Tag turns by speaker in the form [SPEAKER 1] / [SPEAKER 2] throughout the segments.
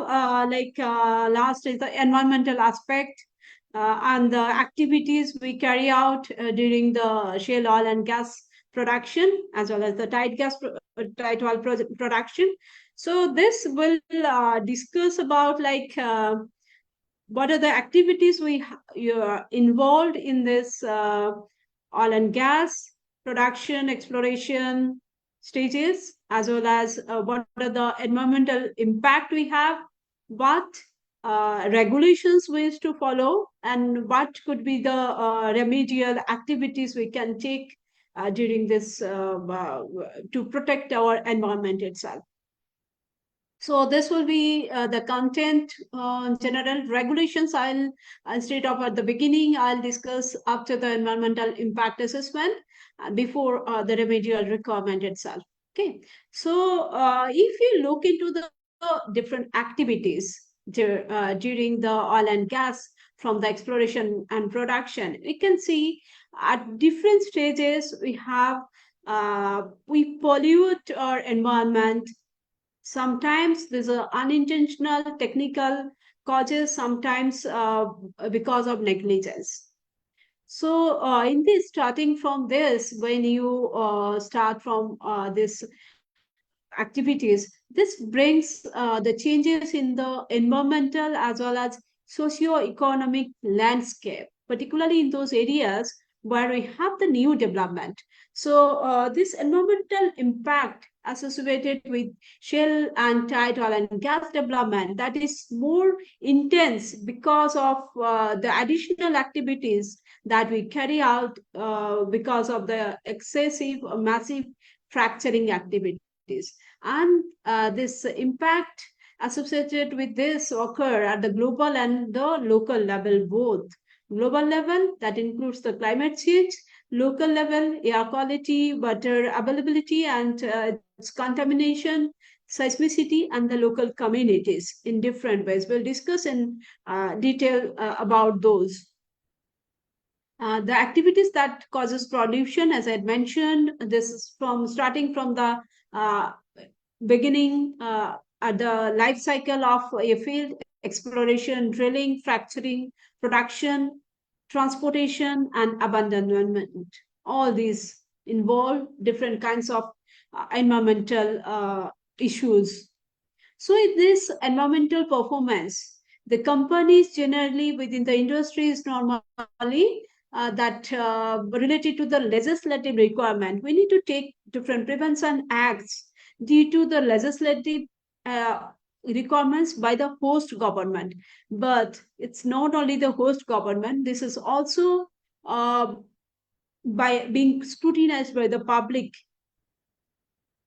[SPEAKER 1] last is the environmental aspect and the activities we carry out during the shale oil and gas production, as well as the tight oil production. So this will discuss about what are the activities you are involved in this oil and gas production exploration stages, as well as what are the environmental impact we have, what regulations we used to follow, and what could be the remedial activities we can take during this to protect our environment itself. So this will be the content, general regulations. I'll state off at the beginning. I'll discuss after the environmental impact assessment before the remedial requirement itself. Okay. So if you look into the different activities during the oil and gas from the exploration and production, we can see at different stages we pollute our environment. Sometimes there's an unintentional technical causes, sometimes because of negligence. So in this, starting from this, when you start from this activities, this brings the changes in the environmental as well as socio-economic landscape, particularly in those areas where we have the new development. So this environmental impact associated with shale and tight oil and gas development, that is more intense because of the additional activities that we carry out because of the excessive massive fracturing activities. And this impact associated with this occur at the global and the local level both. Global level, that includes the climate change; local level, air quality, water availability and its contamination, seismicity, and the local communities in different ways. We'll discuss in detail about those. The activities that causes pollution, as I had mentioned, this is from starting from the beginning at the life cycle of a field: exploration, drilling, fracturing, production, transportation, and abandonment. All these involve different kinds of environmental issues. So in this environmental performance, the companies generally within the industry is normally that related to the legislative requirement. We need to take different prevention acts due to the legislative uh, requirements by the host government. But it's not only the host government, this is also by being scrutinized by the public,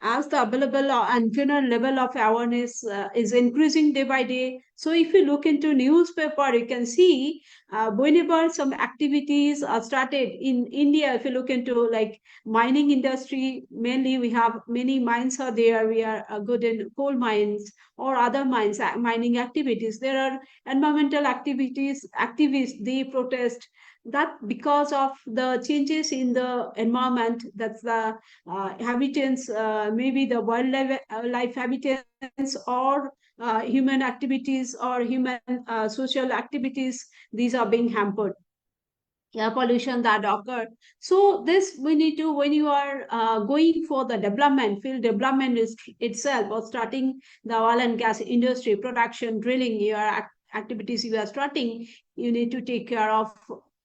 [SPEAKER 1] as the available and general level of awareness is increasing day by day. So if you look into newspaper, you can see whenever some activities are started in India. If you look into like mining industry, mainly we have many mines are there. We are good in coal mines or other mines, mining activities. There are environmental activists, they protest that because of the changes in the environment. That's the habitats, maybe the wildlife life habitats, or human activities or human social activities. These are being hampered. Air pollution that occurred. So this we need to, when you are going for the development, field development is itself, or starting the oil and gas industry, production, drilling, your activities you are starting, you need to take care of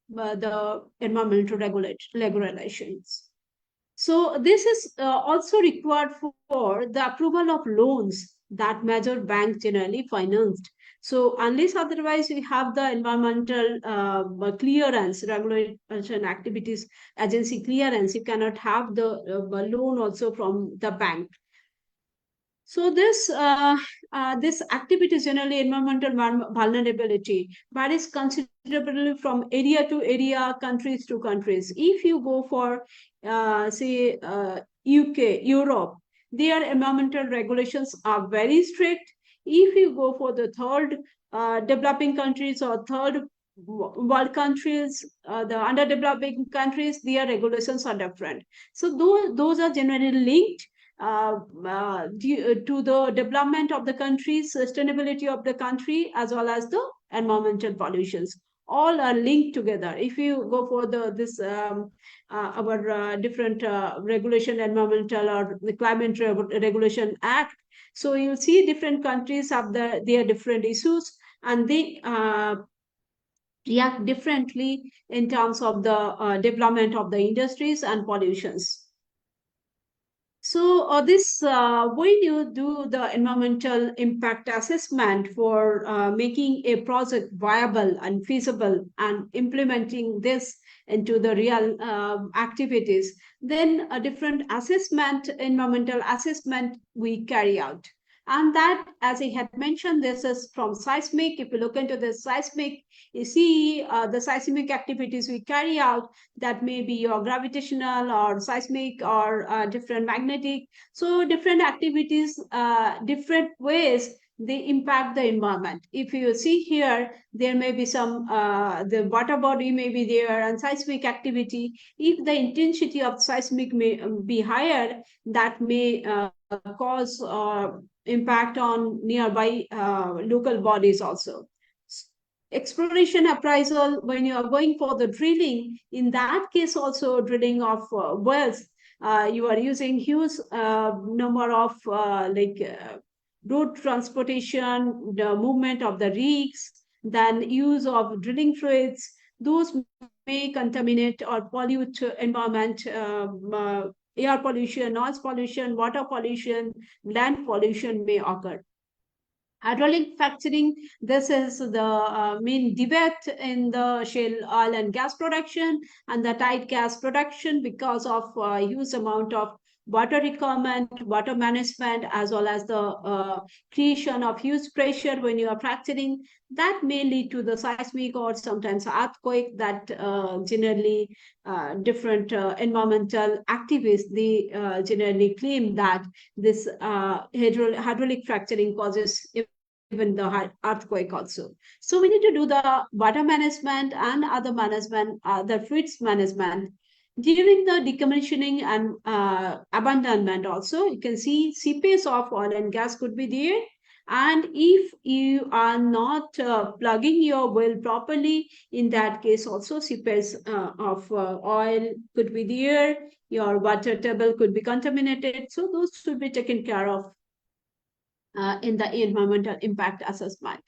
[SPEAKER 1] the environmental regulations. So this is also required for the approval of loans that major banks generally financed. So unless otherwise we have the environmental clearance, regulation activities agency clearance, you cannot have the loan also from the bank. So this activity is generally environmental vulnerability varies considerably from area to area, countries to countries. If you go for say UK, Europe, their environmental regulations are very strict. If you go for the third developing countries or third world countries, the underdeveloping countries, their regulations are different. So those are generally linked. to the development of the country, sustainability of the country, as well as the environmental pollutions. All are linked together. If you go for the this our different regulation, environmental or the climate regulation act, so you'll see different countries have their different issues, and they react differently in terms of the development of the industries and pollutions. So, this when you do the environmental impact assessment for making a project viable and feasible and implementing this into the real activities, then a different assessment, environmental assessment, we carry out. And that, as I had mentioned, this is from seismic. If you look into the seismic, you see the seismic activities we carry out, that may be your gravitational or seismic or different magnetic. So different activities, different ways they impact the environment. If you see here, there may be some the water body may be there and seismic activity. If the intensity of seismic may be higher, that may cause impact on nearby local bodies also. Exploration appraisal, when you are going for the drilling, in that case also drilling of wells, you are using huge number of road transportation, the movement of the rigs, then use of drilling fluids. Those may contaminate or pollute environment, air pollution, noise pollution, water pollution, land pollution may occur. Hydraulic fracturing, this is the main debate in the shale oil and gas production and the tight gas production, because of huge amount of water requirement, water management, as well as the creation of huge pressure when you are fracturing. That may lead to the seismic or sometimes earthquake. That generally different environmental activists, they generally claim that this hydraulic fracturing causes even the earthquake also. So we need to do the water management and other management, the fluids management during the decommissioning and abandonment. Also, you can see seepage of oil and gas could be there. And if you are not plugging your well properly, in that case also seepage of oil could be there. Your water table could be contaminated. So those should be taken care of in the environmental impact assessment.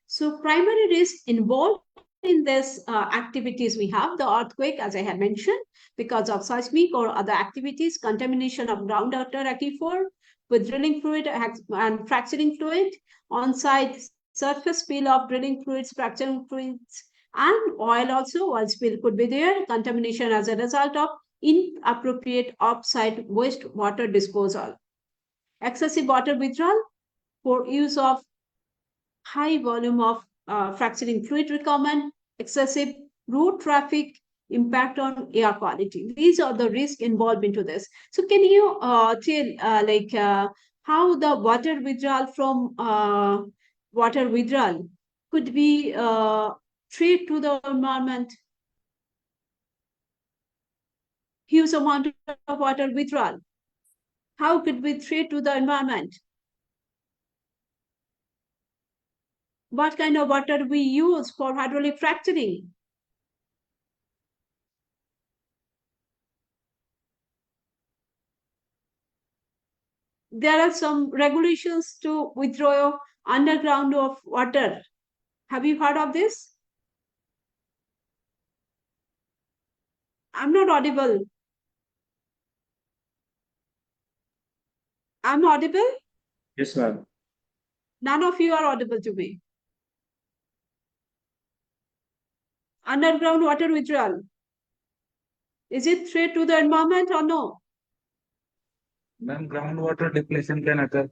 [SPEAKER 1] So primary risk involved in this activities, we have the earthquake, as I had mentioned, because of seismic or other activities, contamination of groundwater aquifer with drilling fluid and fracturing fluid, on-site surface spill of drilling fluids, fracturing fluids, and oil also, oil spill could be there, contamination as a result of inappropriate off-site wastewater disposal, excessive water withdrawal for use of high volume of fracturing fluid requirement, excessive road traffic, impact on air quality. These are the risks involved into this. So can you tell how the water withdrawal from water withdrawal could be threat to the environment? Huge amount of water withdrawal. How could be threat to the environment? What kind of water we use for hydraulic fracturing? There are some regulations to withdraw underground of water. Have you heard of this? I'm not audible. I'm audible.
[SPEAKER 2] Yes, ma'am.
[SPEAKER 1] None of you are audible to me. Underground water withdrawal. Is it threat to the environment or no?
[SPEAKER 2] Ma'am, groundwater depletion can occur.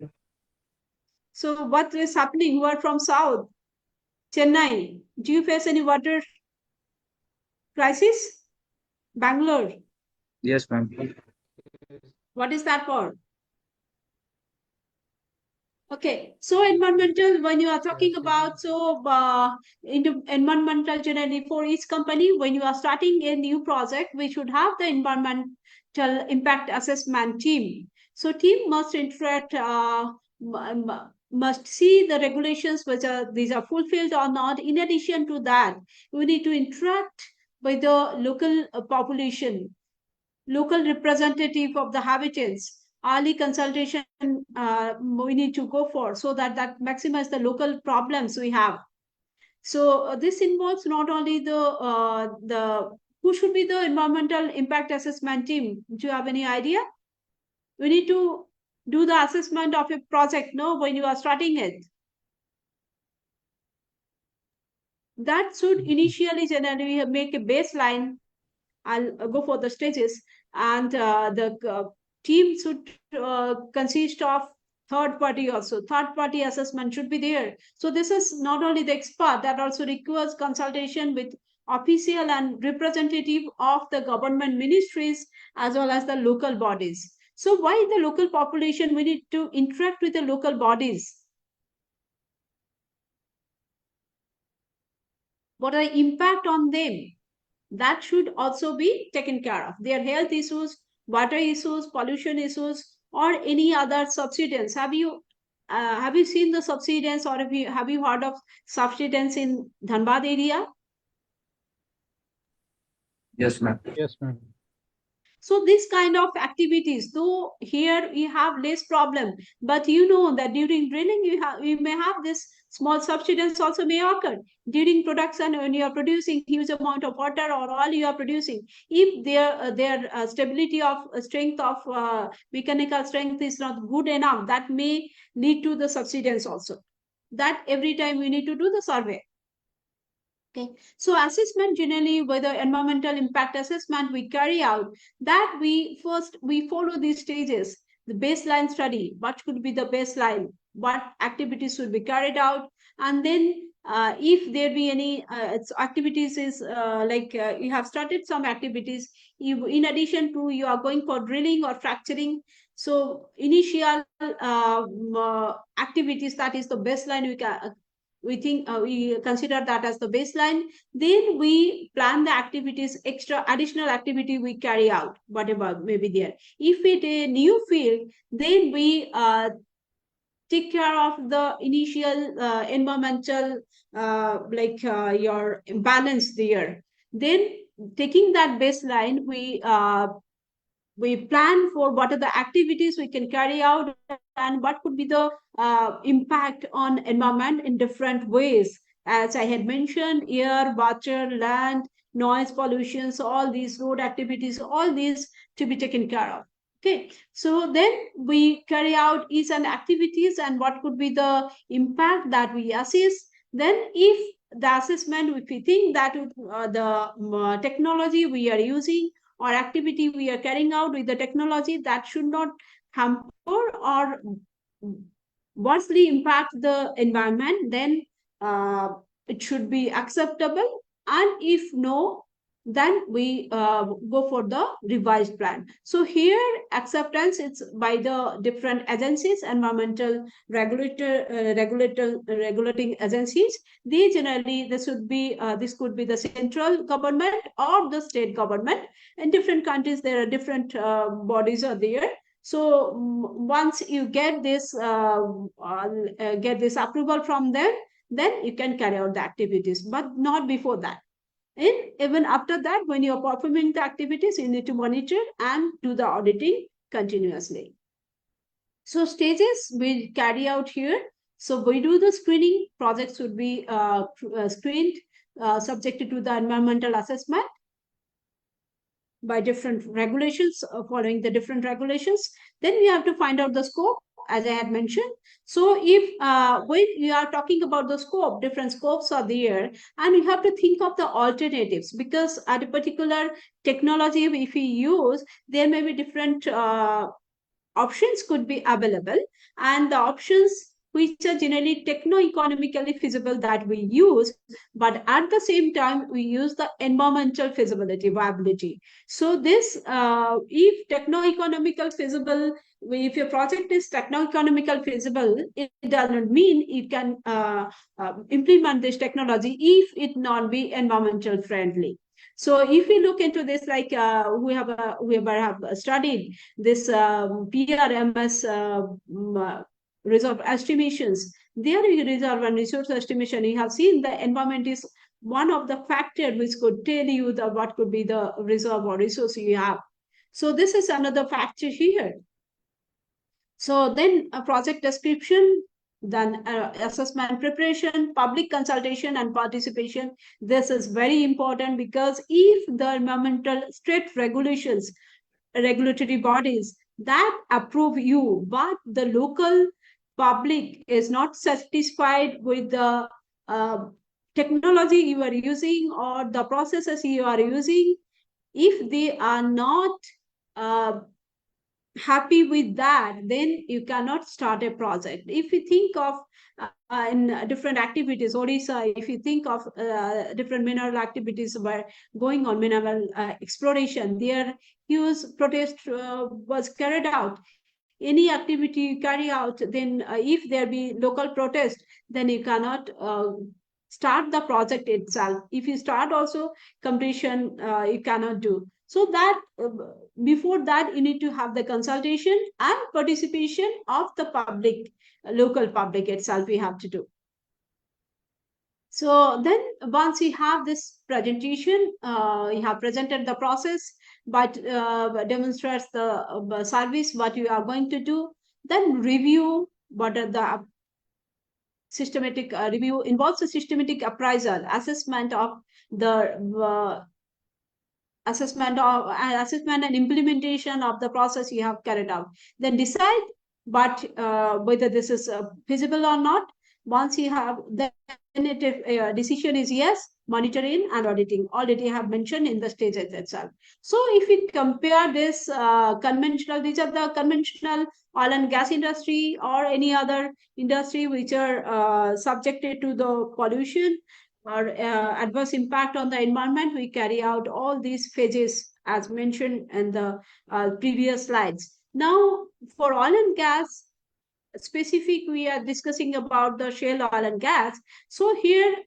[SPEAKER 1] So what is happening? You are from South, Chennai. Do you face any water crisis? Bangalore.
[SPEAKER 2] Yes, ma'am.
[SPEAKER 1] What is that for? Okay, so environmental, when you are talking about, so into environmental generally for each company, when you are starting a new project, we should have the environmental impact assessment team. So team must interact, must see the regulations whether these are fulfilled or not. In addition to that, we need to interact with the local population, local representative of the habitants. Early consultation we need to go for, so that maximize the local problems we have. So this involves not only the who should be the environmental impact assessment team. Do you have any idea? We need to do the assessment of a project, no, when you are starting it. That should initially generally make a baseline. I'll go for the stages, and the team should consist of third party also. Third party assessment should be there. So this is not only the expert, that also requires consultation with official and representative of the government ministries as well as the local bodies. So why the local population? We need to interact with the local bodies. What are the impact on them? That should also be taken care of. Their health issues, water issues, pollution issues, or any other subsidence. Have you seen the subsidence, or have you heard of subsidence in Dhanbad area?
[SPEAKER 2] Yes, ma'am.
[SPEAKER 3] Yes, ma'am.
[SPEAKER 1] So this kind of activities, though here we have less problem, but you know that during drilling you may have this small subsidence also may occur during production when you are producing huge amount of water or oil you are producing. If their stability of strength of mechanical strength is not good enough, that may lead to the subsidence also. That every time we need to do the survey. Okay, so assessment generally, whether environmental impact assessment we carry out, that we follow these stages. The baseline study, what could be the baseline, what activities should be carried out, and then if there be any activities is you have started some activities, in addition to you are going for drilling or fracturing. So initial activities, that is the baseline we think we consider that as the baseline. Then we plan the activities, extra additional activity we carry out, whatever may be there. If it a new field, then we take care of the initial environmental your imbalance there. Then taking that baseline, we plan for what are the activities we can carry out and what could be the impact on environment in different ways. As I had mentioned, air, water, land, noise pollution, so all these road activities, all these to be taken care of. Okay, so then we carry out each and activities and what could be the impact that we assess. Then if the assessment, if we think that the technology we are using or activity we are carrying out with the technology, that should not hamper or worstly impact the environment, then it should be acceptable. And if no, then we go for the revised plan. So here acceptance, it's by the different agencies, environmental regulating agencies. They generally, this could be the central government or the state government. In different countries there are different bodies are there. So once you get this approval from them, then you can carry out the activities, but not before that. And even after that, when you're performing the activities, you need to monitor and do the auditing continuously. So stages we carry out here. So we do the screening. Projects would be screened, subjected to the environmental assessment by different regulations, following the different regulations. Then we have to find out the scope, as I had mentioned. So if when we are talking about the scope, different scopes are there, and we have to think of the alternatives, because at a particular technology, if we use, there may be different options could be available, and the options which are generally techno-economically feasible that we use, but at the same time we use the environmental feasibility, viability. So this if techno-economical feasible, if your project is techno-economical feasible, it does not mean it can implement this technology if it not be environmental friendly. So if we look into this, like we have studied this PRMS reserve estimations. There is reserve and resource estimation. You have seen the environment is one of the factor which could tell you the what could be the reserve or resource you have. So this is another factor here. So then a project description, then assessment preparation, public consultation and participation. This is very important because if the environmental state regulations, regulatory bodies that approve you, but the local public is not satisfied with the uh, technology you are using or the processes you are using, if they are not uh, happy with that, then you cannot start a project. If you think of in different activities, Odisha, if you think of different mineral activities were going on, mineral exploration, there huge protest was carried out. Any activity you carry out, then if there be local protest, then you cannot start the project itself. If you start also, completion you cannot do. So that before that, you need to have the consultation and participation of the public, local public itself we have to do. So then once you have this presentation, you have presented the process, but demonstrates the service what you are going to do. Then review what are the systematic review involves a systematic appraisal, assessment of the assessment and implementation of the process you have carried out. Then decide but whether this is feasible or not. Once you have, then it decision is yes, monitoring and auditing. Already have mentioned in the stages itself. So if we compare this conventional, these are the conventional oil and gas industry or any other industry which are subjected to the pollution or adverse impact on the environment, we carry out all these phases as mentioned in the previous slides. Now, for oil and gas specific, we are discussing about the shale oil and gas. So here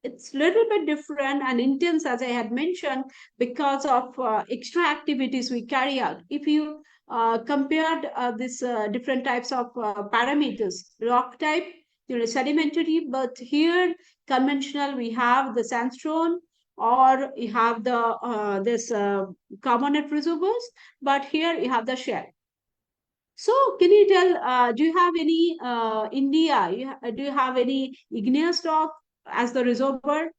[SPEAKER 1] it's a little bit different and intense, as I had mentioned, because of extra activities we carry out. If you compared this different types of parameters, rock type, sedimentary, but here conventional, we have the sandstone or you have the this carbonate reservoirs, but here you have the shale. So, can you tell, do you have any India? Do you have any igneous rock as the reservoir?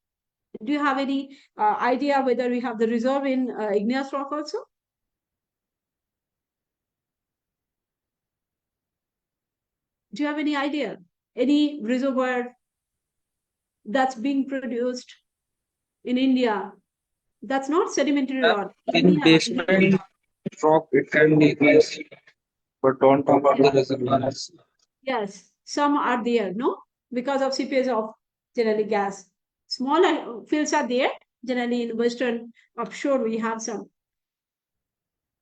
[SPEAKER 1] Do you have any idea whether we have the reserve in igneous rock also? Do you have any idea? Any reservoir that's being produced in India that's not sedimentary rock?
[SPEAKER 2] In basement rock, it can be yes, but on top of the reservoirs.
[SPEAKER 1] Yes, some are there, no? Because of seepage of generally gas. Smaller fields are there. Generally in western offshore, we have some.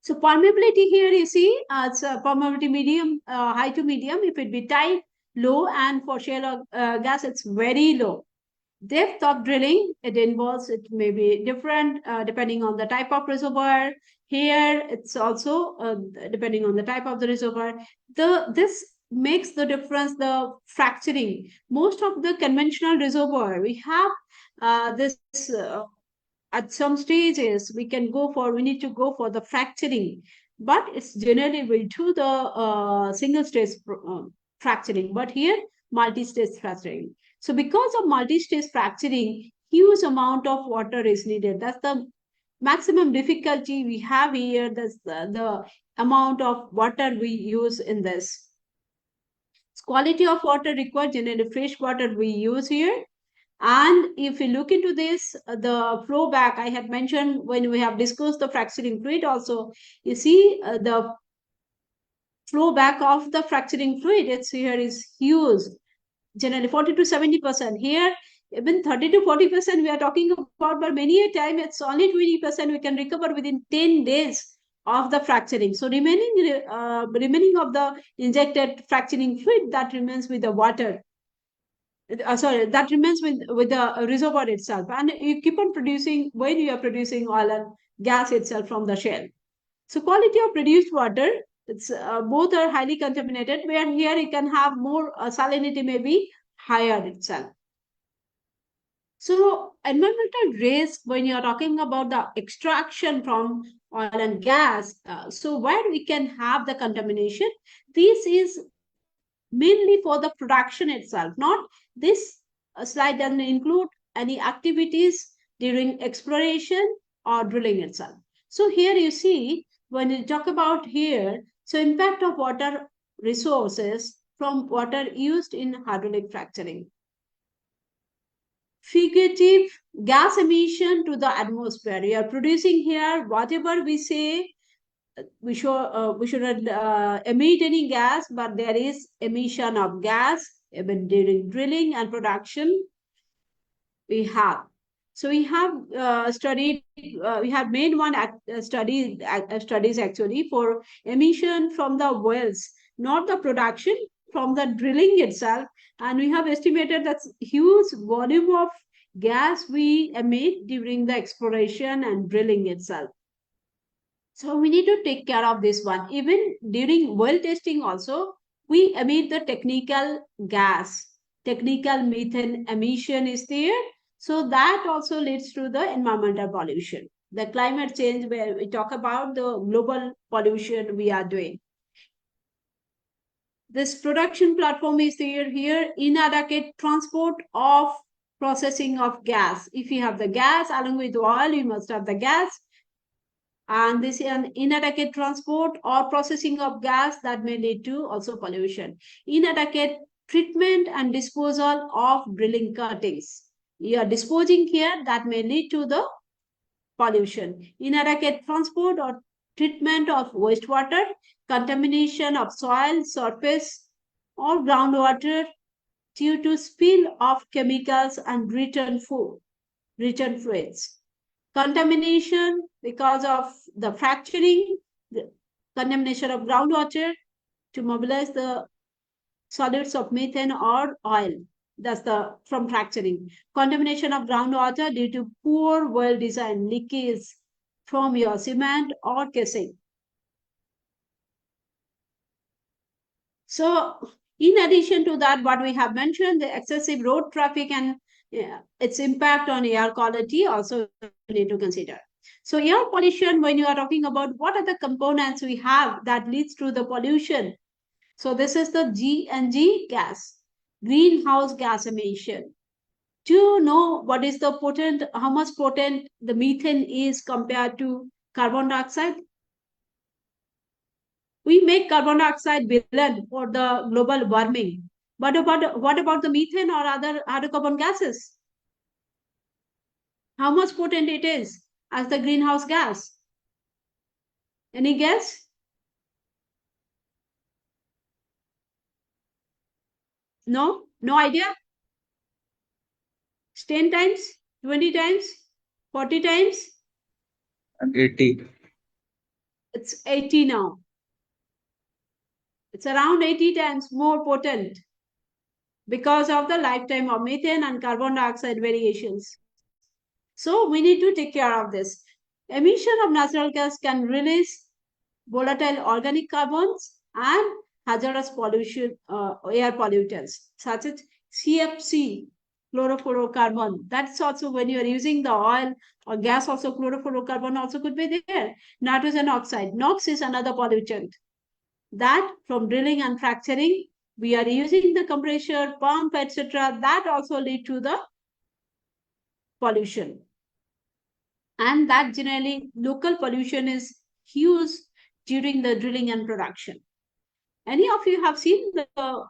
[SPEAKER 1] So permeability here, you see, it's a permeability medium, high to medium. If it be tight, low, and for shale gas, it's very low. Depth of drilling, it involves, it may be different depending on the type of reservoir. Here, it's also depending on the type of the reservoir. This makes the difference, the fracturing. Most of the conventional reservoir, we have this at some stages we need to go for the fracturing, but it's generally will do the single stage fracturing, but here multi-stage fracturing. So because of multi-stage fracturing, huge amount of water is needed. That's the maximum difficulty we have here. That's the amount of water we use in this. Quality of water required, generally fresh water we use here. And if we look into this, the flow back, I had mentioned when we have discussed the fracturing fluid also, you see the flow back of the fracturing fluid, it's here is huge, generally 40 to 70%. Here, even 30 to 40% we are talking about, but many a time it's only 20% we can recover within 10 days of the fracturing. So remaining of the injected fracturing fluid that remains with the water. sorry, that remains with the reservoir itself, and you keep on producing when you are producing oil and gas itself from the shale. So quality of produced water, it's both are highly contaminated. Where here you can have more salinity, may be higher itself. So environmental risk when you are talking about the extraction from oil and gas. So where we can have the contamination, this is mainly for the production itself. Not this slide doesn't include any activities during exploration or drilling itself. So here you see when you talk about here, so impact of water resources from water used in hydraulic fracturing. Fugitive gas emission to the atmosphere. You are producing here whatever we say we should not emit any gas, but there is emission of gas even during drilling and production we have. So we have studied, we have made one studies actually for emission from the wells, not the production, from the drilling itself, and we have estimated that huge volume of gas we emit during the exploration and drilling itself. So we need to take care of this one. Even during well testing also, we emit the technical gas. Technical methane emission is there. So that also leads to the environmental pollution. The climate change where we talk about the global pollution we are doing. This production platform is there here, inadequate transport of processing of gas. If you have the gas along with oil, you must have the gas, and this is an inadequate transport or processing of gas that may lead to also pollution. Inadequate treatment and disposal of drilling cuttings. You are disposing here, that may lead to the pollution. Inadequate transport or treatment of wastewater, contamination of soil, surface, or groundwater due to spill of chemicals and return fluids. Contamination because of the fracturing, the contamination of groundwater to mobilize the solids of methane or oil. That's the from fracturing. Contamination of groundwater due to poor well design, leakage from your cement or casing. So, in addition to that, what we have mentioned, the excessive road traffic and its impact on air quality also need to consider. So, air pollution, when you are talking about what are the components we have that leads to the pollution. So, this is the GNG gas, greenhouse gas emission. To know what is the potent, how much potent the methane is compared to carbon dioxide, we make carbon dioxide villain for the global warming. But what about the methane or other hydrocarbon gases? How much potent it is as the greenhouse gas? Any guess? No? No idea? 10 times? 20 times? 40 times?
[SPEAKER 2] And 80.
[SPEAKER 1] It's 80 now. It's around 80 times more potent because of the lifetime of methane and carbon dioxide variations. So we need to take care of this. Emission of natural gas can release volatile organic carbons and hazardous pollution air pollutants such as CFC, chlorofluorocarbon. That's also when you are using the oil or gas, also chlorofluorocarbon also could be there. Nitrogen oxide. NOx is another pollutant. That from drilling and fracturing, we are using the compressor, pump, etc. That also lead to the pollution. And that generally local pollution is huge during the drilling and production. Any of you have seen the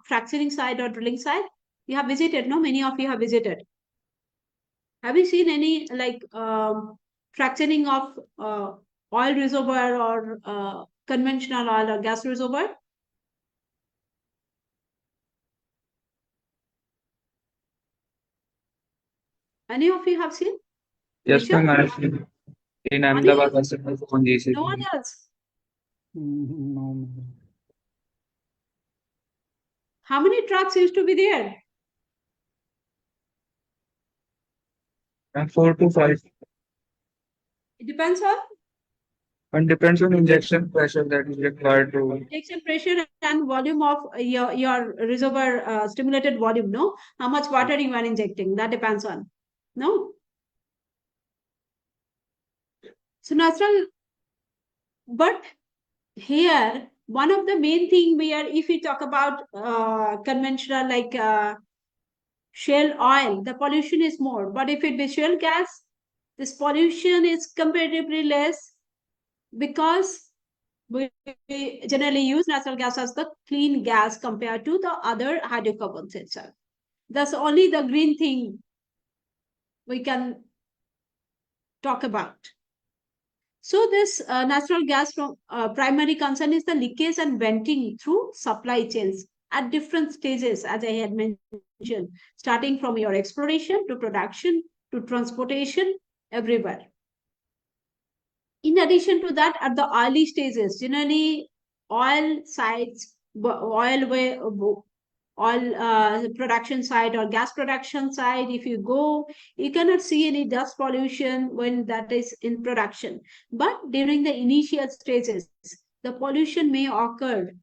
[SPEAKER 1] fracturing site or drilling site? You have visited, no? Many of you have visited. Have you seen any like fracturing of oil reservoir or conventional oil or gas reservoir? Any of you have seen?
[SPEAKER 2] Yes, ma'am.
[SPEAKER 1] Rishabh?
[SPEAKER 2] I've seen in
[SPEAKER 1] Only
[SPEAKER 2] Ahmedabad,
[SPEAKER 1] you?
[SPEAKER 2] I said on
[SPEAKER 1] No one
[SPEAKER 2] GCP.
[SPEAKER 1] else?
[SPEAKER 3] No, madam.
[SPEAKER 1] How many trucks used to be there?
[SPEAKER 2] And 4 to 5.
[SPEAKER 1] It depends on
[SPEAKER 2] And depends on injection pressure that is required to.
[SPEAKER 1] injection pressure and volume of your reservoir stimulated volume, no? How much water you are injecting, that depends on, no? So natural, but here one of the main thing we are, if we talk about conventional like shale oil, the pollution is more. But if it be shale gas, this pollution is comparatively less because we generally use natural gas as the clean gas compared to the other hydrocarbons itself. That's only the green thing we can talk about. So this natural gas from primary concern is the leakage and venting through supply chains at different stages, as I had mentioned, starting from your exploration to production to transportation, everywhere. In addition to that, at the early stages, generally oil sites, oil production site or gas production site, if you go, you cannot see any dust pollution when that is in production. But during the initial stages, the pollution may occur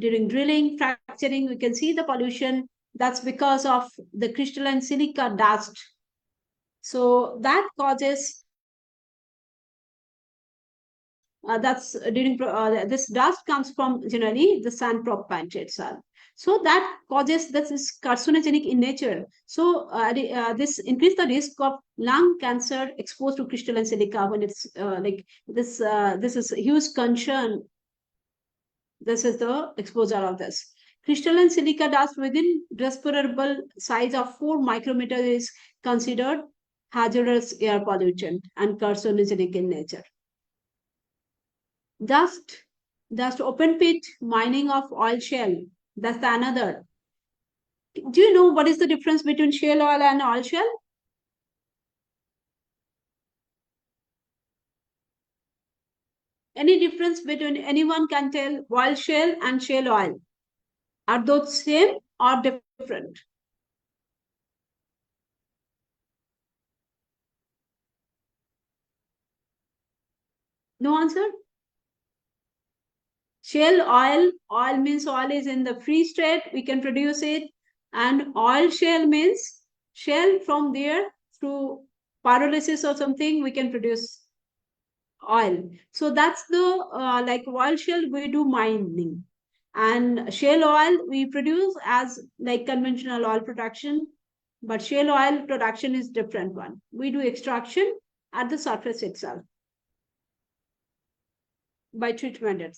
[SPEAKER 1] during drilling, fracturing. We can see the pollution. That's because of the crystalline silica dust. So that causes that's during this dust comes from generally the sand proppant itself. So that causes this is carcinogenic in nature. So this increase the risk of lung cancer exposed to crystalline silica when it's like this. This is a huge concern. This is the exposure of this. Crystalline silica dust within respirable size of 4 micrometers is considered hazardous air pollutant and carcinogenic in nature. Dust, dust open pit mining of oil shale. That's the another. Do you know what is the difference between shale oil and oil shale? Any difference between anyone can tell oil shale and shale oil? Are those same or different? No answer? Shale oil, oil means oil is in the free state, we can produce it. And oil shale means shale from there through pyrolysis or something, we can produce oil. So that's the like oil shale we do mining, and shale oil we produce as like conventional oil production. But shale oil production is different one. We do extraction at the surface itself by treatment.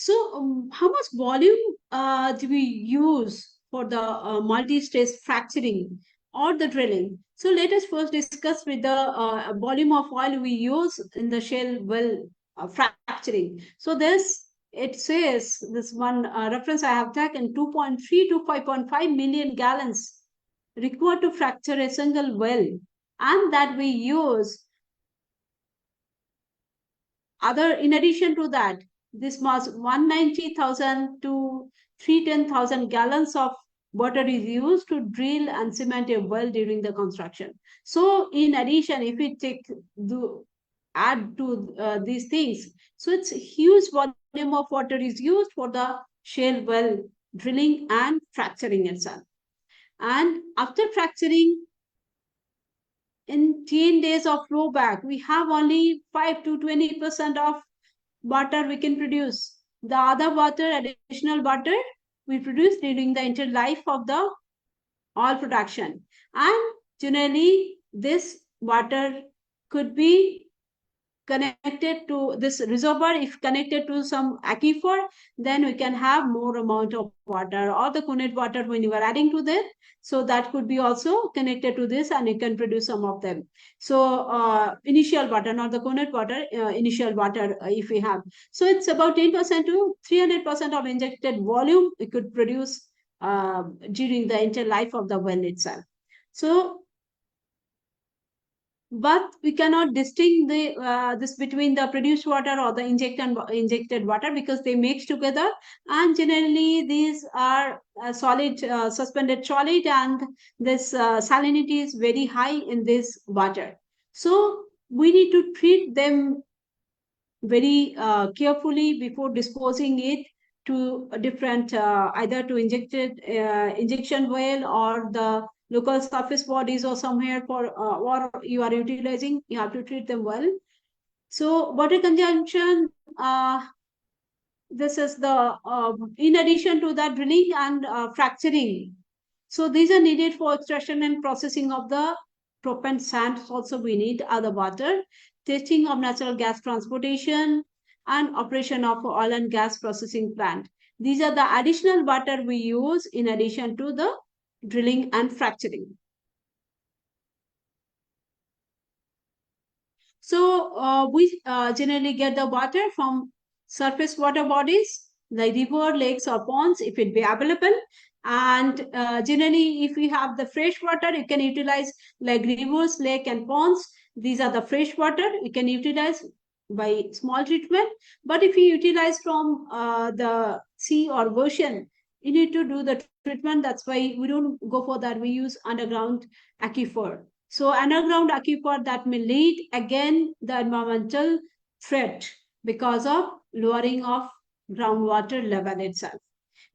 [SPEAKER 1] So, how much volume do we use for the multi-stage fracturing or the drilling? So, let us first discuss with the volume of oil we use in the shale well fracturing. So, this it says this one reference I have taken 2.3 to 5.5 million gallons required to fracture a single well, and that we use other in addition to that, this was 190,000 to 310,000 gallons of water is used to drill and cement a well during the construction. So in addition, if we take the add to these things, so it's a huge volume of water is used for the shale well drilling and fracturing itself. And after fracturing, in 10 days of flowback, we have only 5 to 20% of water we can produce. The other water, additional water, we produce during the entire life of the oil production. And generally, this water could be connected to this reservoir. If connected to some aquifer, then we can have more amount of water, or the connect water when you are adding to that. So that could be also connected to this, and you can produce some of them. So initial water, not the connect water, initial water if we have. So it's about 10% to 300% of injected volume we could produce during the entire life of the well itself. So but we cannot distinguish this between the produced water or the injected water, because they mix together, and generally these are solid, suspended solid, and this salinity is very high in this water. So we need to treat them very carefully before disposing it to a different, either to injection well or the local surface bodies or somewhere for or you are utilizing, you have to treat them well. So water consumption, this is the in addition to that, drilling and fracturing. So these are needed for extraction and processing of the propane sands. Also, we need other water, testing of natural gas transportation, and operation of oil and gas processing plant. These are the additional water we use in addition to the drilling and fracturing. So we generally get the water from surface water bodies like river, lakes, or ponds if it be available. And generally, if you have the fresh water, you can utilize like rivers, lake, and ponds. These are the fresh water you can utilize by small treatment. But if you utilize from the sea or ocean, you need to do the treatment. That's why we don't go for that. We use underground aquifer. So underground aquifer that may lead again the environmental threat because of lowering of groundwater level itself.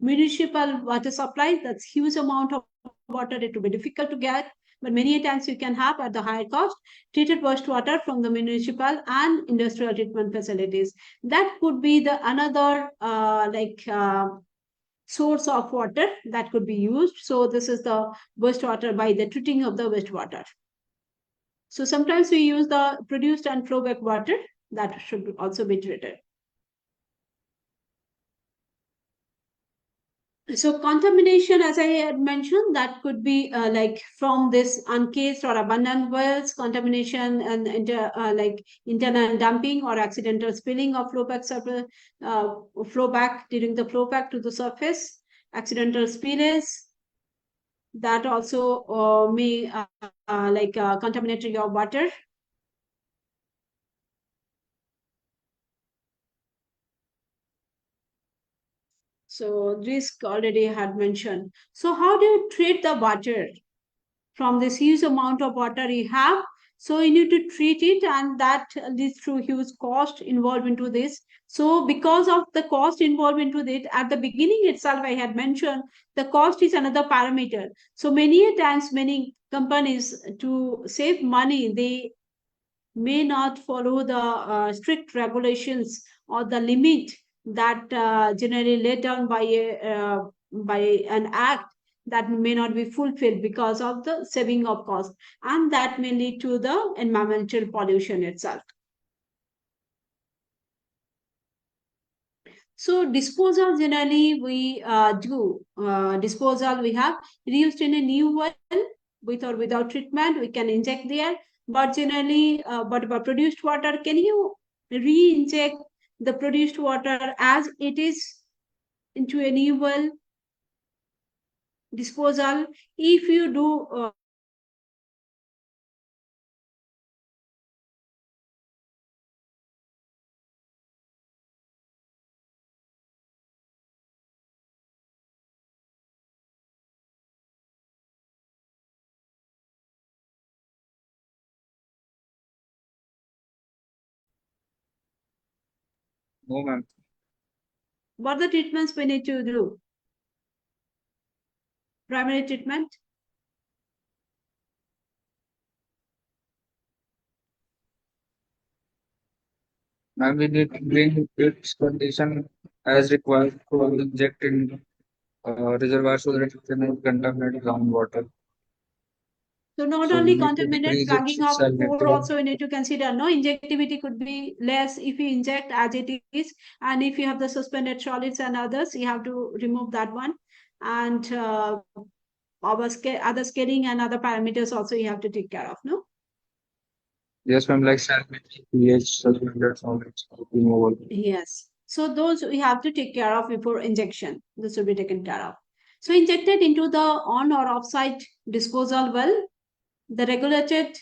[SPEAKER 1] Municipal water supply, that's huge amount of water, it will be difficult to get, but many times you can have at the higher cost treated wastewater from the municipal and industrial treatment facilities. That could be the another source of water that could be used. So this is the wastewater by the treating of the wastewater. So sometimes we use the produced and flowback water that should also be treated. So contamination, as I had mentioned, that could be like from this uncased or abandoned wells, contamination and like internal dumping or accidental spilling of flowback during the flowback to the surface, accidental spillage that also may contaminate your water. So risk already had mentioned. So how do you treat the water from this huge amount of water you have? So you need to treat it, and that leads to huge cost involved into this. So because of the cost involved into it, at the beginning itself, I had mentioned the cost is another parameter. So many a times, many companies to save money, they may not follow the strict regulations or the limit that generally laid down by an act, that may not be fulfilled because of the saving of cost, and that may lead to the environmental pollution itself. So disposal, generally we do disposal, we have reused in a new well with or without treatment, we can inject there. But generally, but about produced water, can you re-inject the produced water as it is into a new well disposal? If you do
[SPEAKER 2] No, ma'am.
[SPEAKER 1] what the treatments we need to do? Primary treatment.
[SPEAKER 2] Ma'am, we need to bring its condition as required to inject in reservoir so that it cannot contaminate groundwater.
[SPEAKER 1] So not
[SPEAKER 2] So we
[SPEAKER 1] only
[SPEAKER 2] need to
[SPEAKER 1] contaminate,
[SPEAKER 2] decrease its
[SPEAKER 1] plugging of pore
[SPEAKER 2] salinity.
[SPEAKER 1] also we need to consider. No, injectivity could be less if you inject as it is, and if you have the suspended solids and others, you have to remove that one. And other scaling and other parameters also you have to take care of. No.
[SPEAKER 2] Yes, ma'am, like salinity, pH, suspended solids, removal.
[SPEAKER 1] Yes. So those we have to take care of before injection. This will be taken care of. So injected into the on or off-site disposal well, the regulated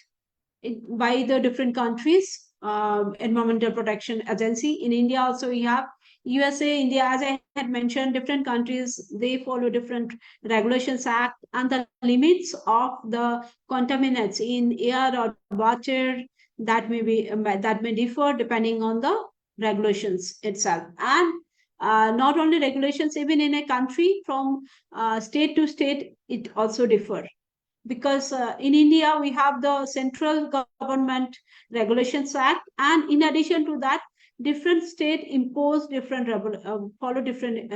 [SPEAKER 1] by the different countries, environmental protection agency. In India also we have USA, India, as I had mentioned, different countries, they follow different regulations act, and the limits of the contaminants in air or water, that may differ depending on the regulations itself. And not only regulations, even in a country from state to state it also differ, because in India we have the central government regulations act, and in addition to that, different state impose different follow different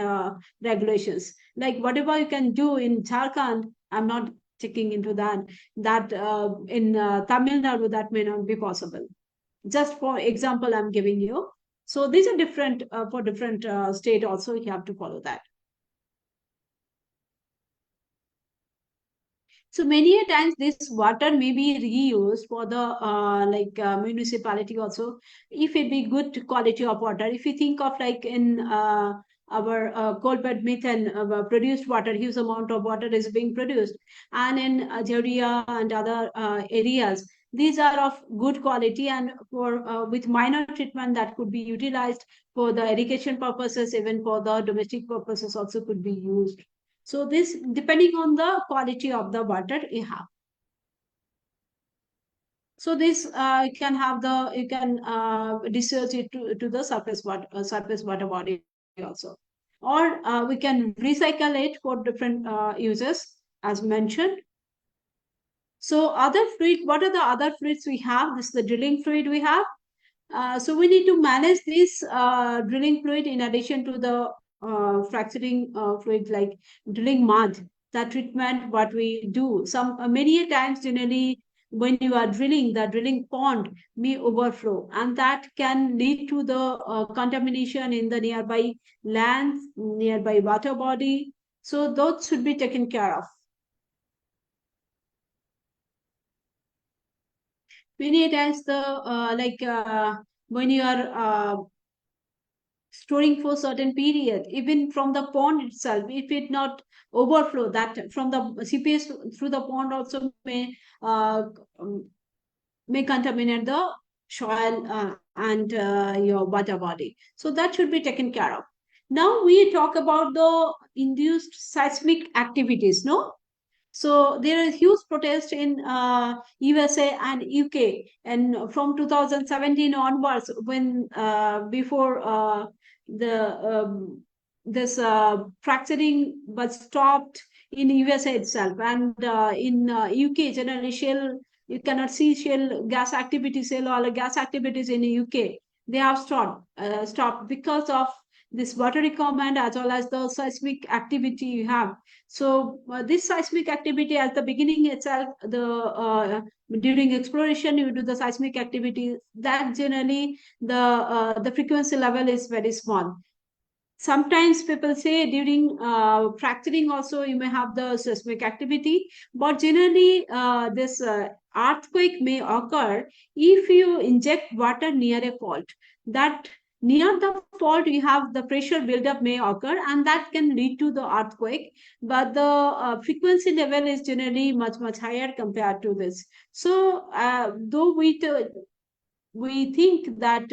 [SPEAKER 1] regulations. Like whatever you can do in Jharkhand, I'm not checking into that in Tamil Nadu that may not be possible. Just for example, I'm giving you. So these are different for different state also you have to follow that. So many a times this water may be reused for the municipality also, if it be good quality of water. If you think of like in our coal bed methane produced water, huge amount of water is being produced, and in Algeria and other areas, these are of good quality, and for with minor treatment that could be utilized for the irrigation purposes, even for the domestic purposes also could be used. So this depending on the quality of the water you have. So this you can discharge it to the surface water body also, or we can recycle it for different uses as mentioned. So other fluid, what are the other fluids we have? This is the drilling fluid we have. So we need to manage this drilling fluid in addition to the fracturing fluid like drilling mud. That treatment, what we do, some many a times generally when you are drilling, the drilling pond may overflow, and that can lead to the contamination in the nearby lands, nearby water body. So those should be taken care of. Many times the when you are storing for certain period, even from the pond itself, if it not overflow, that from the CPS through the pond also uh, um, may contaminate the soil and your water body. So that should be taken care of. Now we talk about the induced seismic activities, no? So there is huge protest in USA and UK, and from 2017 onwards, when before the this fracturing was stopped in USA itself, and in UK generally shale, you cannot see shale gas activities, shale oil gas activities in UK. They have stopped because of this water requirement as well as the seismic activity you have. So this seismic activity at the beginning itself, the during exploration you do the seismic activity, that generally the frequency level is very small. Sometimes people say during fracturing also you may have the seismic activity, but generally this earthquake may occur if you inject water near a fault. That near the fault you have the pressure buildup may occur, and that can lead to the earthquake. But the frequency level is generally much higher compared to this. So though we think that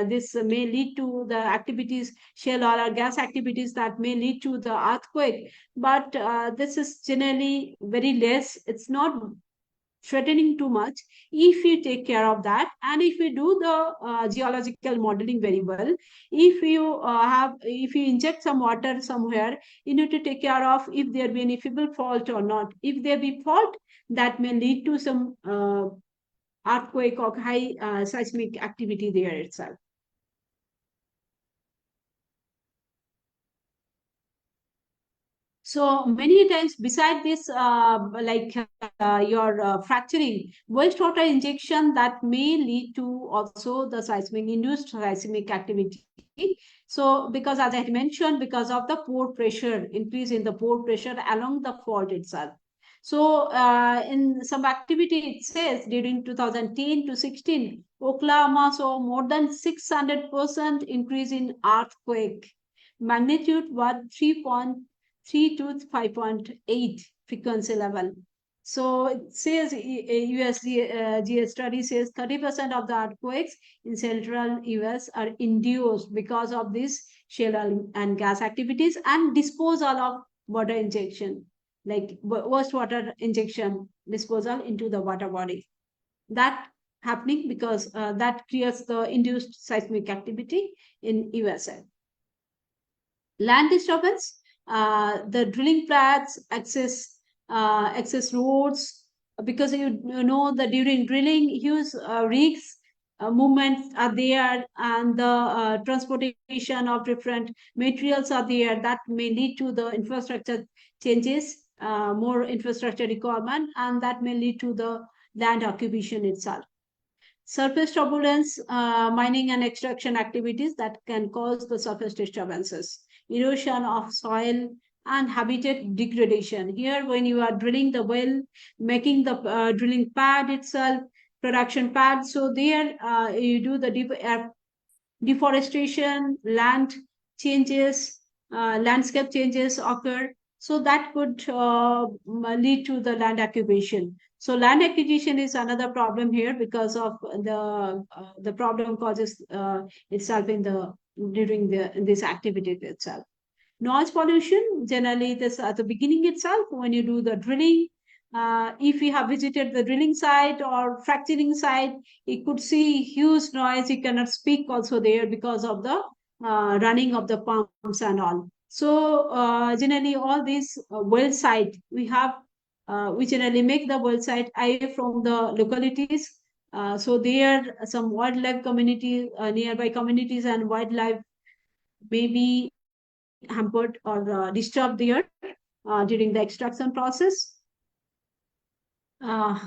[SPEAKER 1] this may lead to the activities, shale oil or gas activities that may lead to the earthquake, but this is generally very less. It's not threatening too much if you take care of that, and if you do the geological modeling very well. If you inject some water somewhere, you need to take care of if there be any feeble fault or not. If there be fault, that may lead to some earthquake or high seismic activity there itself. So many times, beside this, your fracturing, wastewater injection that may lead to also the seismic induced seismic activity. So because as I had mentioned, because of the pore pressure, increase in the pore pressure along the fault itself. So in some activity, it says during 2010 to 16, Oklahoma saw more than 600% increase in earthquake. Magnitude was 3.3 to 5.8 frequency level. So it says USGS study says 30% of the earthquakes in central US are induced because of this shale and gas activities and disposal of water injection, like wastewater injection disposal into the water body. That happening because that creates the induced seismic activity in USA. Land disturbance, the drilling pads, access roads, because you know that during drilling, huge rigs movements are there, and the transportation of different materials are there. That may lead to the infrastructure changes, more infrastructure requirement, and that may lead to the land occupation itself. Surface turbulence, mining and extraction activities that can cause the surface disturbances, erosion of soil, and habitat degradation. Here, when you are drilling the well, making the drilling pad itself, production pad, so there you do the deforestation, land changes, landscape changes occur. So that could lead to the land acquisition. So land acquisition is another problem here because of the problem causes itself in the during this activity itself. Noise pollution, generally this at the beginning itself, when you do the drilling, if you have visited the drilling site or fracturing site, you could see huge noise. You cannot speak also there because of the running of the pumps and all. So generally all these well site we generally make the well site away from the localities. So there some wildlife community, nearby communities and wildlife may be hampered or disturbed there during the extraction process. Uh,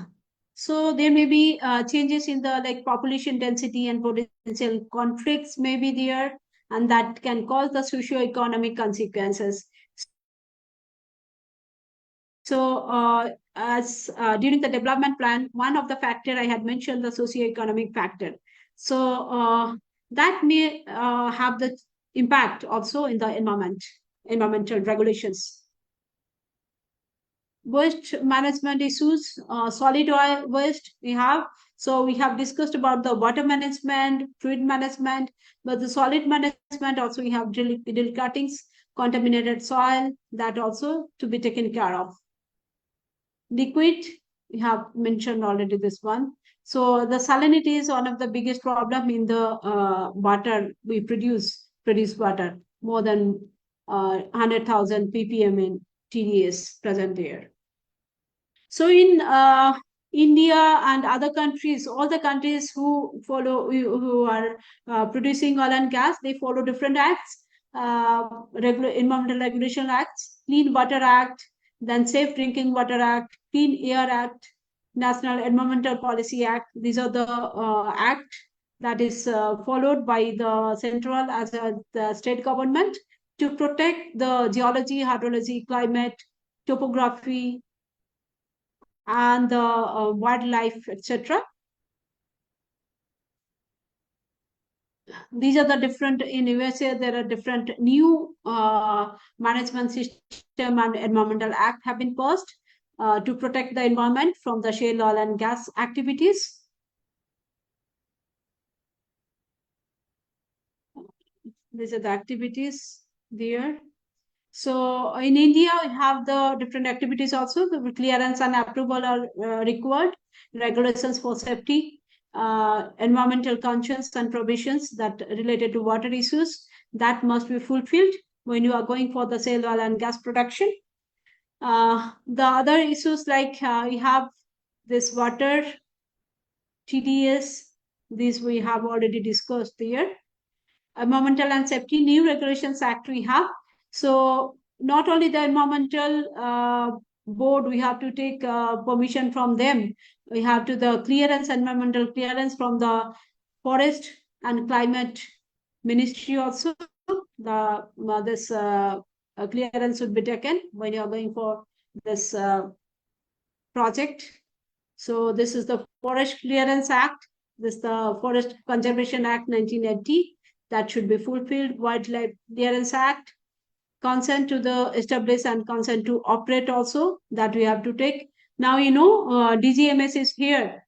[SPEAKER 1] so there may be changes in the like population density and potential conflicts may be there, and that can cause the socio-economic consequences. So as during the development plan, one of the factor I had mentioned the socio-economic factor. So that may have the impact also in the environmental regulations. Waste management issues, solid waste we have. So we have discussed about the water management, fluid management, but the solid management also we have drill cuttings, contaminated soil, that also to be taken care of. Liquid, we have mentioned already this one. So the salinity is one of the biggest problem in the water we produce water, more than 100,000 ppm in TDS present there. So in India and other countries, all the countries who are producing oil and gas, they follow different acts, environmental regulation acts, Clean Water Act, then Safe Drinking Water Act, Clean Air Act, National Environmental Policy Act. These are the act that is followed by the central as the state government to protect the geology, hydrology, climate, topography, and the wildlife, etc. These are the different in USA. There are different new management system and environmental act have been passed to protect the environment from the shale oil and gas activities. These are the activities there. So in India, we have the different activities also. The clearance and approval are required. Regulations for safety, environmental conscience and provisions that related to water issues that must be fulfilled when you are going for the shale oil and gas production. The other issues like we have this water TDS. This we have already discussed here. Environmental and Safety New Regulations Act we have. So not only the environmental board, we have to take permission from them. We have to the clearance, environmental clearance from the forest and climate ministry also. The this clearance should be taken when you are going for this project. So this is the Forest Clearance Act. This is the Forest Conservation Act 1980 that should be fulfilled. Wildlife Clearance Act, consent to the establish and consent to operate also that we have to take. Now you know DGMS is here.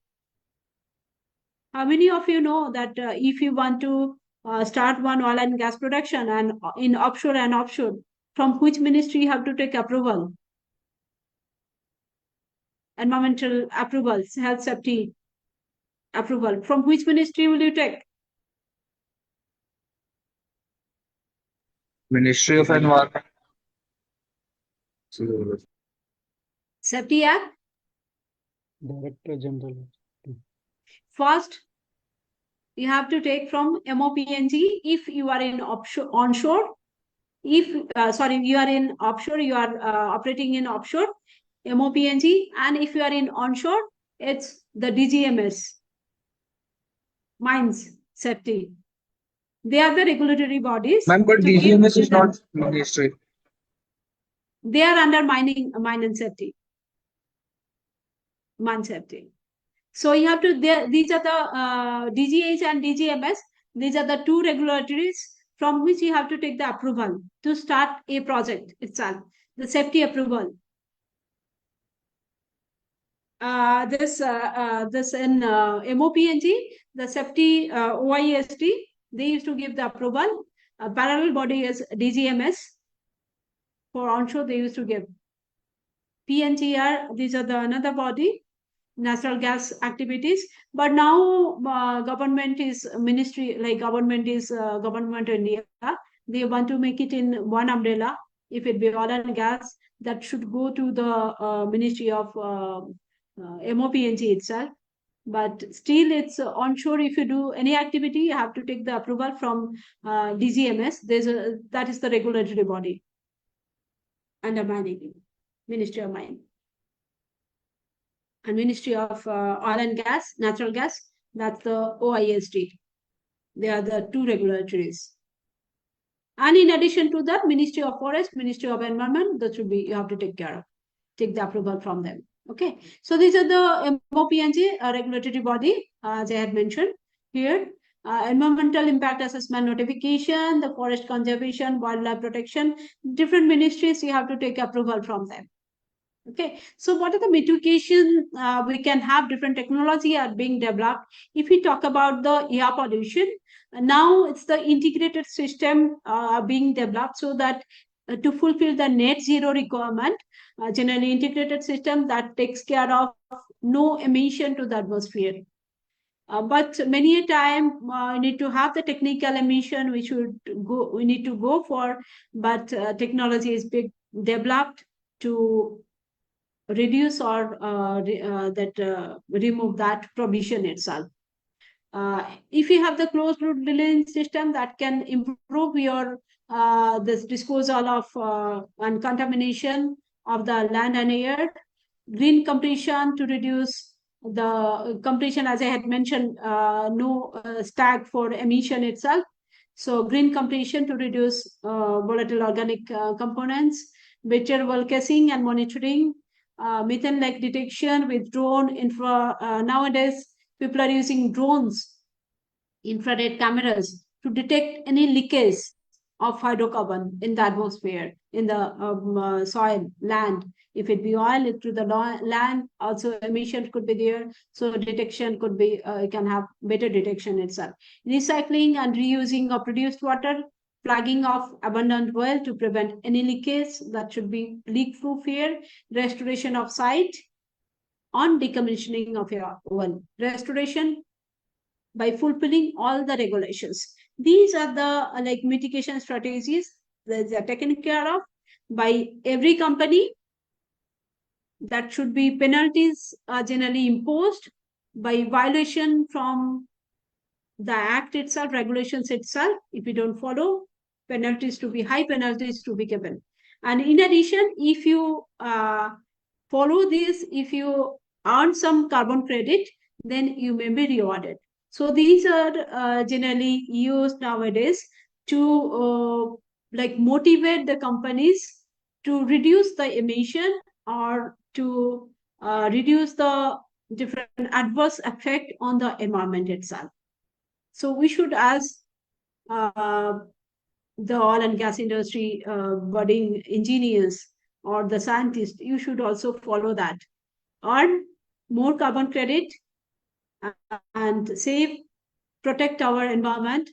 [SPEAKER 1] How many of you know that if you want to start one oil and gas production and in offshore, from which ministry you have to take approval? Environmental approvals, health safety approval. From which ministry will you take?
[SPEAKER 2] Ministry of Environment.
[SPEAKER 1] Safety Act.
[SPEAKER 3] Director General.
[SPEAKER 1] First, you have to take from MOPNG if you are in onshore. If you are in offshore, you are operating in offshore, MOPNG, and if you are in onshore, it's the DGMS, mines safety. They are the regulatory bodies.
[SPEAKER 2] Ma'am, but DGMS is not ministry.
[SPEAKER 1] They are under mine and safety, mine safety. So you have to, these are the DGH and DGMS. These are the two regulatories from which you have to take the approval to start a project itself, the safety approval. This in MOPNG, the safety OIST, they used to give the approval. A parallel body is DGMS. For onshore, they used to give PNGR. These are the another body, natural gas activities. But now government is ministry, like government is government India. They want to make it in one umbrella. If it be oil and gas, that should go to the Ministry of MOPNG itself. But still, it's onshore. If you do any activity, you have to take the approval from DGMS. That is the regulatory body under mining, Ministry of Mine. And Ministry of Oil and Gas, Natural Gas, that's the OISD. They are the two regulatories. And in addition to that, Ministry of Forest, Ministry of Environment, that should be, you have to take care of, take the approval from them. Okay, so these are the MOPNG regulatory body, as I had mentioned here. Environmental impact assessment notification, the forest conservation, wildlife protection, different ministries, you have to take approval from them. Okay, so what are the mitigation? We can have different technology are being developed. If we talk about the air pollution, now it's the integrated system being developed so that to fulfill the net zero requirement, generally integrated system that takes care of no emission to the atmosphere. But many a time we need to have the technical emission we need to go for, but technology is being developed to reduce or remove that provision itself. If you have the closed loop drilling system that can improve your this disposal of and contamination of the land and air, green completion to reduce the completion, as I had mentioned, no stag for emission itself. So green completion to reduce volatile organic components, better well casing and monitoring, methane leak detection with drone nowadays people are using drones, infrared cameras to detect any leakage of hydrocarbon in the atmosphere, in the soil, land. If it be oil, it to the land, also emission could be there. So detection could be, can have better detection itself. Recycling and reusing of produced water, plugging of abundant well to prevent any leakage, that should be leak proof here. Restoration of site on decommissioning of your well. Restoration by fulfilling all the regulations. These are the like mitigation strategies that are taken care of by every company. That should be penalties are generally imposed by violation from the act itself, regulations itself. If you don't follow, penalties to be high, penalties to be given. And in addition, if you follow this, if you earn some carbon credit, then you may be rewarded. So these are generally used nowadays to like motivate the companies to reduce the emission or to reduce the different adverse effect on the environment itself. So we should, as the oil and gas industry budding engineers or the scientists, you should also follow that. earn more carbon credit and save, protect our environment.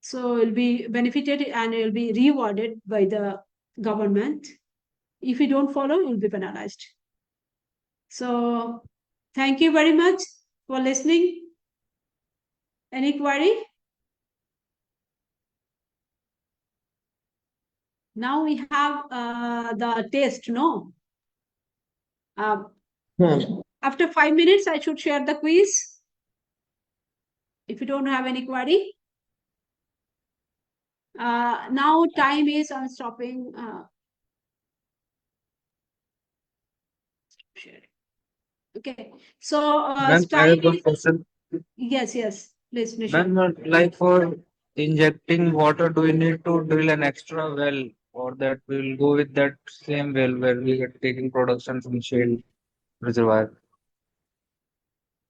[SPEAKER 1] So it will be benefited and it will be rewarded by the government. If you don't follow, you will be penalized. So thank you very much for listening. Any query? Now we have the test, no? After 5 minutes, I should share the quiz. If you don't have any query. Now time is, I'm stopping. Okay. So
[SPEAKER 2] Ma'am, I
[SPEAKER 1] time
[SPEAKER 2] have one
[SPEAKER 1] is,
[SPEAKER 2] question.
[SPEAKER 1] yes, please, Nishan.
[SPEAKER 2] Ma'am, like for injecting water, do we need to drill an extra well, or that will go with that same well where we are taking production from shale reservoir?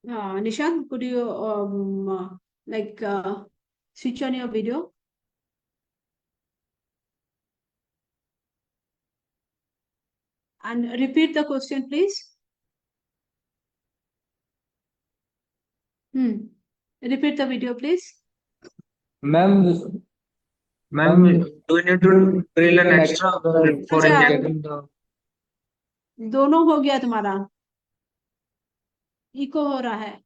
[SPEAKER 1] Nishan, could you like switch on your video and repeat the question, please? Repeat the video, please.
[SPEAKER 2] Ma'am, ma'am, do we need to drill an extra well for
[SPEAKER 1] अच्छा
[SPEAKER 2] injecting the?
[SPEAKER 1] दोनों हो गया तुम्हारा, eco हो रहा है.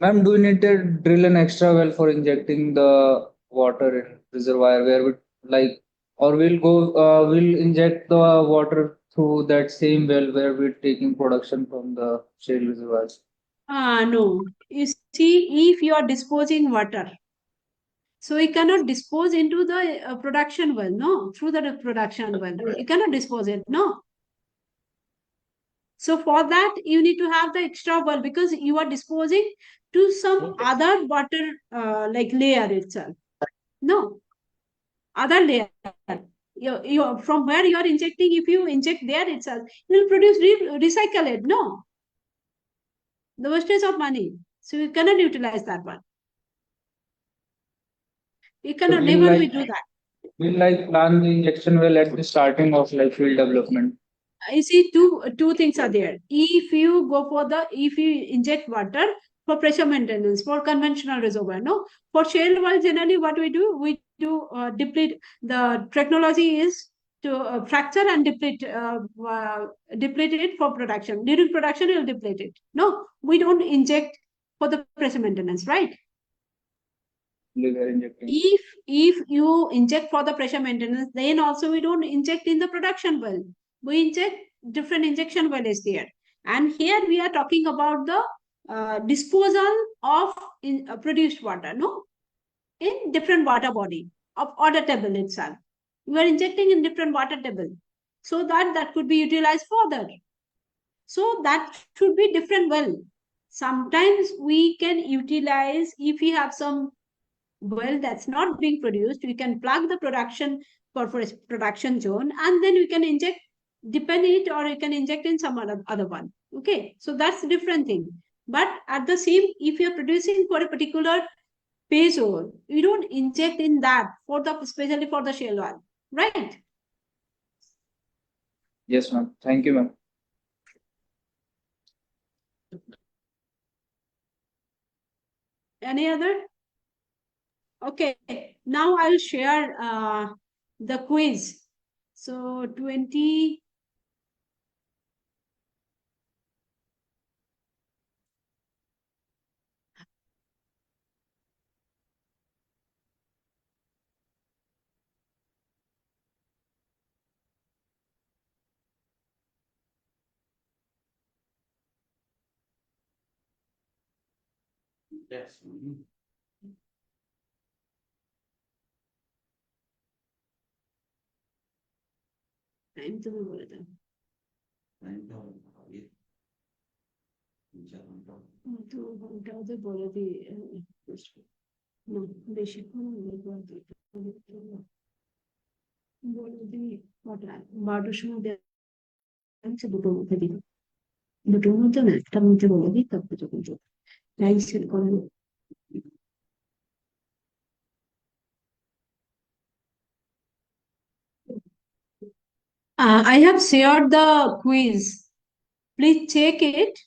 [SPEAKER 2] Ma'am, do we need to drill an extra well for injecting the water in reservoir where we like, or we'll inject the water through that same well where we're taking production from the shale reservoirs?
[SPEAKER 1] No. You see, if you are disposing water, so you cannot dispose into the production well, no, through the production well. You cannot dispose it, no. So for that, you need to have the extra well because you are disposing to some other water like layer itself. No, other layer. From where you are injecting, if you inject there itself, you will produce recycle it. No, the wastage of money. So you cannot utilize that one. You
[SPEAKER 2] So
[SPEAKER 1] cannot never we do that.
[SPEAKER 2] we'll like plan the injection well at the starting of like field development.
[SPEAKER 1] You see, two things are there. If you inject water for pressure maintenance for conventional reservoir, no, for shale well generally what we do deplete. The technology is to fracture and deplete it for production. During production, you'll deplete it. No, we don't inject for the pressure maintenance, right?
[SPEAKER 2] We are injecting.
[SPEAKER 1] If you inject for the pressure maintenance, then also we don't inject in the production well. We inject different injection well is there. And here we are talking about the disposal of produced water, no, in different water body of water table itself. We are injecting in different water table so that could be utilized further. So that should be different well. Sometimes we can utilize if we have some well that's not being produced, we can plug the production for production zone and then we can inject, depend it, or you can inject in some other one. Okay, so that's a different thing. But at the same, if you're producing for a particular pay zone, you don't inject in that for the especially for the shale oil, right?
[SPEAKER 2] Yes, ma'am. Thank you, ma'am.
[SPEAKER 1] Any other? Okay, now I'll share the quiz. So 20.
[SPEAKER 2] Yes.
[SPEAKER 1] Time तो मैं बोला था, तो घंटा तो बोले थी ना, बेसिक বলে দিই কটা 12টার সময় দেখাচ্ছে, দুটোর মধ্যে দিই, দুটোর মধ্যে না একটার মধ্যে বলে দিই, তারপরে যখন টাইম সেট করেন. I have shared the quiz. Please check it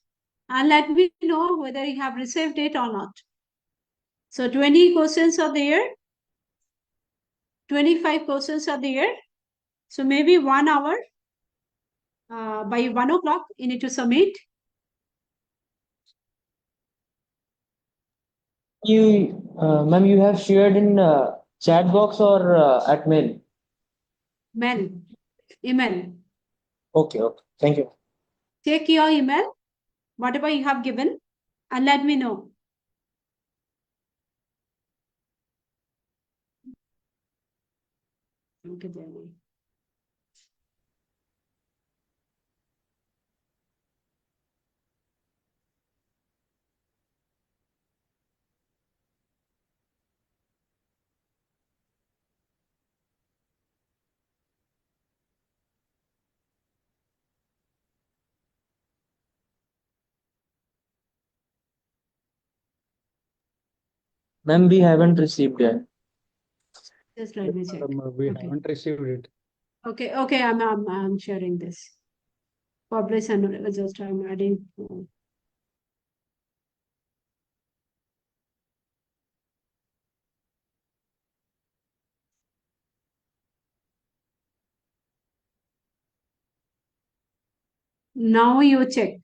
[SPEAKER 1] and let me know whether you have received it or not. So 20 questions are there, 25 questions are there. So maybe 1 hour, by 1 o'clock, you need to submit.
[SPEAKER 4] Ma'am, you have shared in chat box or at mail?
[SPEAKER 1] Mail, email.
[SPEAKER 4] Okay, okay. Thank you.
[SPEAKER 1] Check your email, whatever you have given, and let me know. Okay, Jenny.
[SPEAKER 4] Ma'am, we haven't received yet.
[SPEAKER 1] Just let me check.
[SPEAKER 3] We
[SPEAKER 1] Okay.
[SPEAKER 3] haven't received it.
[SPEAKER 1] Okay, okay, I'm sharing this. Publish and just I'm adding. Now you check.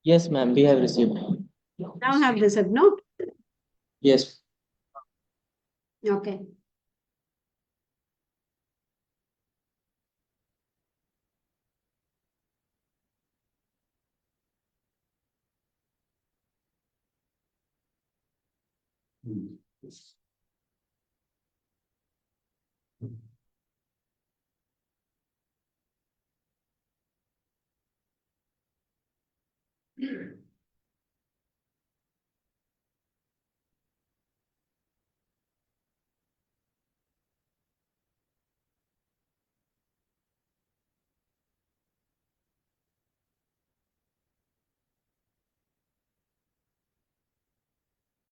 [SPEAKER 4] Yes, ma'am, we have received.
[SPEAKER 1] Now have received, no?
[SPEAKER 4] Yes.
[SPEAKER 1] Okay.